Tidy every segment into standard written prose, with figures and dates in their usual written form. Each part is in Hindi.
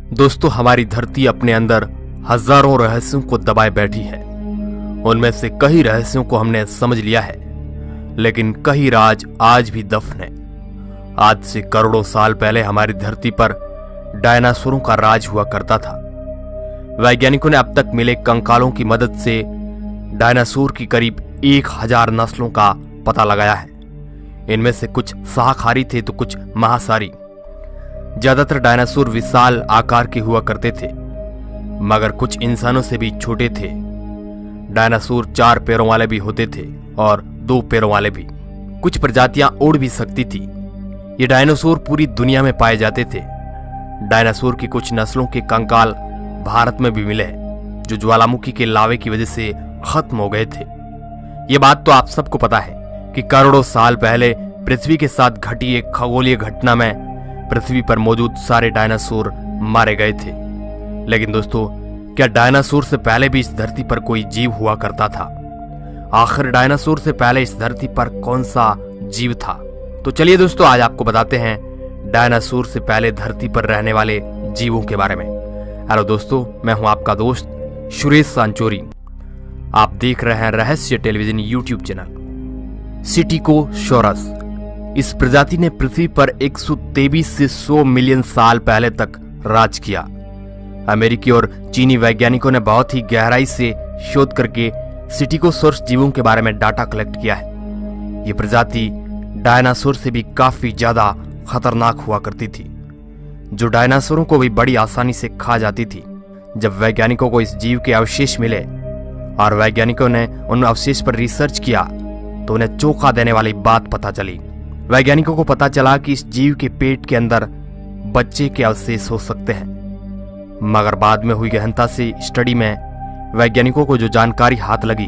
दोस्तों, हमारी धरती अपने अंदर हजारों रहस्यों को दबाए बैठी है। उनमें से कई रहस्यों को हमने समझ लिया है, लेकिन कई राज आज भी दफन है। आज से करोड़ों साल पहले हमारी धरती पर डायनासोरों का राज हुआ करता था। वैज्ञानिकों ने अब तक मिले कंकालों की मदद से डायनासोर की करीब 1000 नस्लों का पता लगाया है। इनमें से कुछ शाकाहारी थे तो कुछ मांसाहारी। ज्यादातर डायनासोर विशाल आकार के हुआ करते थे, मगर कुछ इंसानों से भी छोटे थे। डायनासोर 4 पैरों वाले भी होते थे और 2 पैरों वाले भी। कुछ प्रजातियां उड़ भी सकती थी। ये डायनासोर पूरी दुनिया में पाए जाते थे। डायनासोर की कुछ नस्लों के कंकाल भारत में भी मिले हैं, जो ज्वालामुखी के लावे की वजह से खत्म हो गए थे। ये बात तो आप सबको पता है कि करोड़ों साल पहले पृथ्वी के साथ घटी एक खगोलीय घटना में पृथ्वी पर मौजूद सारे डायनासोर मारे गए थे। लेकिन दोस्तों, क्या डायनासोर से पहले भी इस धरती पर कोई जीव हुआ करता था? आखिर डायनासोर से पहले इस धरती पर कौन सा जीव था? तो चलिए दोस्तों, आज आपको बताते हैं डायनासोर से पहले धरती पर रहने वाले जीवों के बारे में। हेलो दोस्तों, मैं हूं आपका दोस्त सुरेश सांचोरी। आप देख रहे हैं रहस्य टेलीविजन यूट्यूब चैनल। स्टीगोसॉरस इस प्रजाति ने पृथ्वी पर 123 से 100 मिलियन साल पहले तक राज किया। अमेरिकी और चीनी वैज्ञानिकों ने बहुत ही गहराई से शोध करके स्टीगोसॉरस जीवों के बारे में डाटा कलेक्ट किया है। ये प्रजाति डायनासोर से भी काफी ज्यादा खतरनाक हुआ करती थी, जो डायनासोरों को भी बड़ी आसानी से खा जाती थी। जब वैज्ञानिकों को इस जीव के अवशेष मिले और वैज्ञानिकों ने उन अवशेष पर रिसर्च किया, तो उन्हें चौंका देने वाली बात पता चली। वैज्ञानिकों को पता चला कि इस जीव के पेट के अंदर बच्चे के अवशेष हो सकते हैं। मगर बाद में हुई गहनता से स्टडी में वैज्ञानिकों को जो जानकारी हाथ लगी,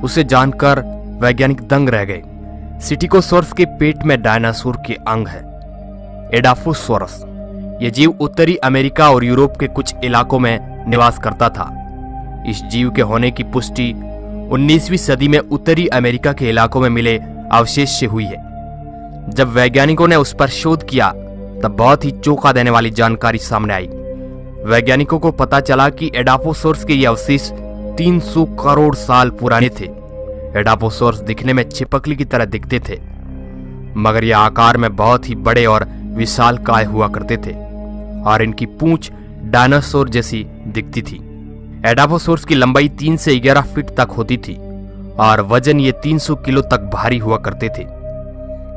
उसे जानकर वैज्ञानिक दंग रह गए। स्टीगोसॉरस के पेट में डायनासोर के अंग है, एडाफोसॉरस। यह जीव उत्तरी अमेरिका और यूरोप के कुछ इलाकों में निवास करता था। इस जीव के होने की पुष्टि 19वीं सदी में उत्तरी अमेरिका के इलाकों में मिले अवशेष से हुई है। जब वैज्ञानिकों ने उस पर शोध किया, तब बहुत ही चौंका देने वाली जानकारी सामने आई। वैज्ञानिकों को पता चला कि एडाफोसॉरस के ये अवशेष 300 करोड़ साल पुराने थे। एडाफोसॉरस दिखने में छिपकली की तरह दिखते थे, मगर ये आकार में बहुत ही बड़े और विशालकाय हुआ करते थे और इनकी पूंछ डायनासोर जैसी दिखती थी। एडाफोसॉरस की लंबाई 3 से 11 फीट तक होती थी और वजन ये 300 किलो तक भारी हुआ करते थे।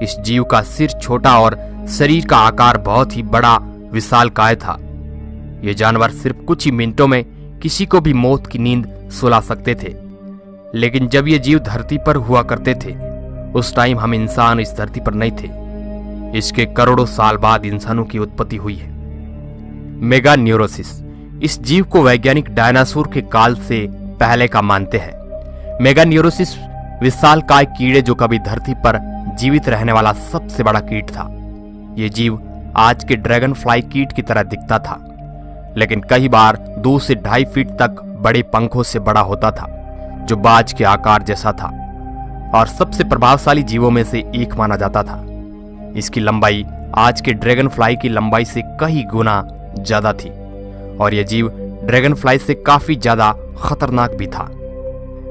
इस जीव का सिर छोटा और शरीर का आकार बहुत ही बड़ा विशालकाय था। ये जानवर सिर्फ कुछ ही मिनटों में किसी को भी मौत की नींद सुला सकते थे। लेकिन जब ये जीव धरती पर हुआ करते थे, उस टाइम हम इंसान इस धरती पर नहीं थे। इसके करोड़ों साल बाद इंसानों की उत्पत्ति हुई है। मेगान्यूरोसिस इस जीव को वैज्ञानिक डायनासोर के काल से पहले का मानते हैं। मेगान्यूरोसिस विशालकाय कीड़े जो कभी धरती पर जीवित रहने वाला सबसे बड़ा कीट था। यह जीव आज के ड्रैगन फ्लाई कीट की तरह दिखता था, लेकिन कई बार 2 से 2.5 फीट तक बड़े पंखों से बड़ा होता था, जो बाज के आकार जैसा था और सबसे प्रभावशाली जीवों में से एक माना जाता था। इसकी लंबाई आज के ड्रैगन फ्लाई की लंबाई से कई गुना ज्यादा थी और यह जीव ड्रैगन फ्लाई से काफी ज्यादा खतरनाक भी था।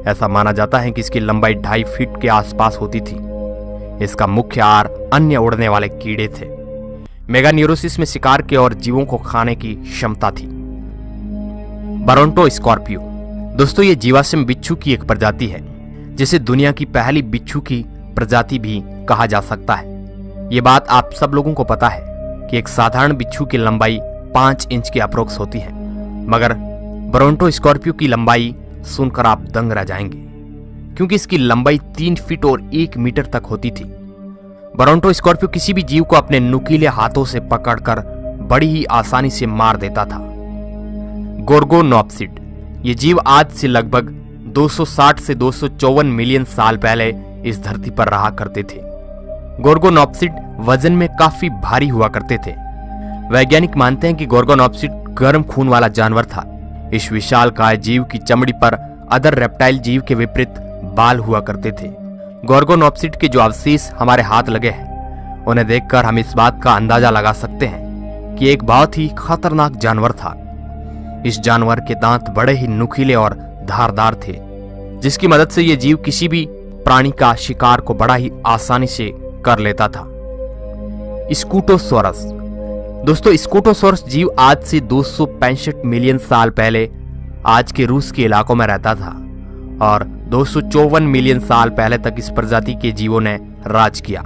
ऐसा माना जाता है कि इसकी लंबाई 2.5 फीट के आसपास होती थी। इसका मुख्य आहार अन्य उड़ने वाले कीड़े थे। मेगान्यूरोसिस में शिकार के और जीवों को खाने की क्षमता थी। ब्रोंटोस्कॉर्पियो दोस्तों, ये जीवाश्म बिच्छू की एक प्रजाति है, जिसे दुनिया की पहली बिच्छू की प्रजाति भी कहा जा सकता है। ये बात आप सब लोगों को पता है कि एक साधारण बिच्छू की लंबाई 5 इंच के अप्रोक्स होती है, मगर ब्रोंटोस्कॉर्पियो की लंबाई सुनकर आप दंग रह जाएंगे, क्योंकि इसकी लंबाई 3 फीट और 1 मीटर तक होती थी। ब्रोंटोस्कॉर्पियो किसी भी जीव को अपने नुकीले हाथों से पकड़कर बड़ी ही आसानी से मार देता था। गोर्गोनॉप्सिड ये जीव आज से लगभग 260 से 254 मिलियन साल पहले इस धरती पर रहा करते थे। गोर्गोनॉप्सिड वजन में काफी भारी हुआ करते थे। वैज्ञानिक मानते हैं कि गोर्गोनॉप्सिड गर्म खून वाला जानवर था। इस विशालकाय जीव की चमड़ी पर अदर रेप्टाइल जीव के विपरीत बाल हुआ करते थे। गोर्गोनॉप्सिड के जो अवशेष हमारे हाथ लगे हैं, उन्हें देखकर हम इस बात का अंदाजा लगा सकते हैं कि एक बहुत ही खतरनाक जानवर था। इस जानवर के दांत बड़े ही नुकीले और धारदार थे, जिसकी मदद से यह जीव किसी भी प्राणी का शिकार को बड़ा ही आसानी से कर लेता था। स्कूटोसोरस। दोस्तों, स्कूटोसोरस जीव आज से 265 मिलियन साल पहले आज के रूस के इलाकों में रहता था और 254 मिलियन साल पहले तक इस प्रजाति के जीवों ने राज किया।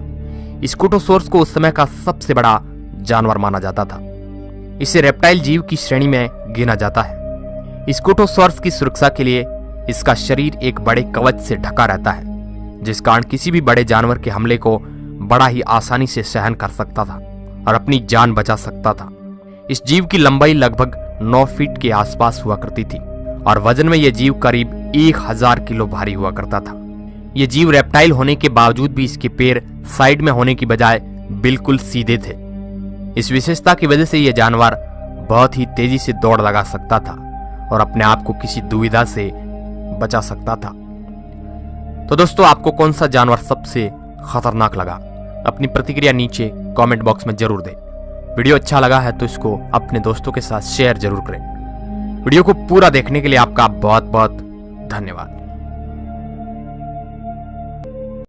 स्कूटोसोरस को उस समय का सबसे बड़ा जानवर माना जाता था। इसे रेप्टाइल जीव की श्रेणी में गिना जाता है। स्कूटोसोरस की सुरक्षा के लिए इसका शरीर एक बड़े कवच से ढका रहता है, जिस कारण किसी भी बड़े जानवर के हमले को बड़ा ही आसानी से सहन कर सकता था और अपनी जान बचा सकता था। इस जीव की लंबाई लगभग 9 फीट के आसपास हुआ करती थी और वजन में यह जीव करीब 1000 किलो भारी हुआ करता था। यह जीव रेप्टाइल होने के बावजूद भी इसके पैर साइड में होने की बजाय बिल्कुल सीधे थे। इस विशेषता की वजह से यह जानवर बहुत ही तेजी से दौड़ लगा सकता था और अपने आप को किसी दुविधा से बचा सकता था। तो दोस्तों, आपको कौन सा जानवर सबसे खतरनाक लगा? अपनी प्रतिक्रिया नीचे कमेंट बॉक्स में जरूर दें। वीडियो अच्छा लगा है तो इसको अपने दोस्तों के साथ शेयर जरूर करें। वीडियो को पूरा देखने के लिए आपका बहुत बहुत धन्यवाद।